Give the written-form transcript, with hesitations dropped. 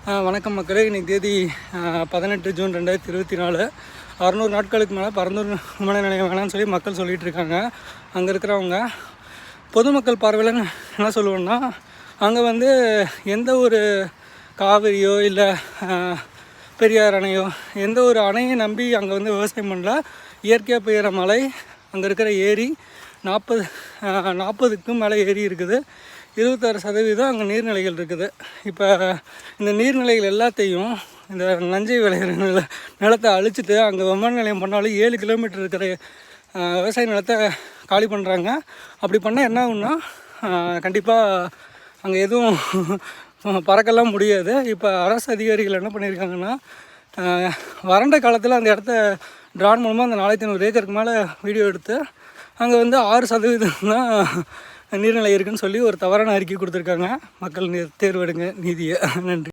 வணக்கம் மக்களே. இன்றைக்கி தேதி 18 ஜூன் 2024. 600 நாட்களுக்கு மேலே பரந்தூர் விமான நிலையம் வேணான்னு சொல்லி மக்கள் சொல்லிகிட்டு இருக்காங்க. அங்கே இருக்கிறவங்க பொதுமக்கள் பார்வையில் என்ன சொல்லுவோன்னா, அங்கே எந்த ஒரு காவிரியோ இல்லை பெரியார் அணையோ எந்த ஒரு அணையை நம்பி அங்கே விவசாயம் பண்ணல. இயற்கையாக பெய்கிற மழை, அங்கே இருக்கிற ஏரி 40க்கும் மேலே ஏரி இருக்குது. 26% அங்கே நீர்நிலைகள் இருக்குது. இப்போ இந்த நீர்நிலைகள் எல்லாத்தையும் இந்த நஞ்சை விளையிற நிலத்தை அழிச்சிட்டு அங்கே விமான நிலையம் பண்ணாலும் 7 கிலோமீட்டர் இருக்கிற விவசாய நிலத்தை காலி பண்ணுறாங்க. அப்படி பண்ணால் என்ன ஆகுன்னா, கண்டிப்பாக அங்கே எதுவும் பறக்கலாம் முடியாது. இப்போ அரசு அதிகாரிகள் என்ன பண்ணியிருக்காங்கன்னா, வறண்ட காலத்தில் அந்த இடத்த ட்ரான் மூலமாக அந்த 4500 ஏக்கருக்கு மேலே வீடியோ எடுத்து அங்கே 6% தான் நீர்நிலை இருக்குதுன்னு சொல்லி ஒரு தவறான அறிக்கை கொடுத்துருக்காங்க. மக்கள் தேர்வெடுங்க நீதியை. நன்றி.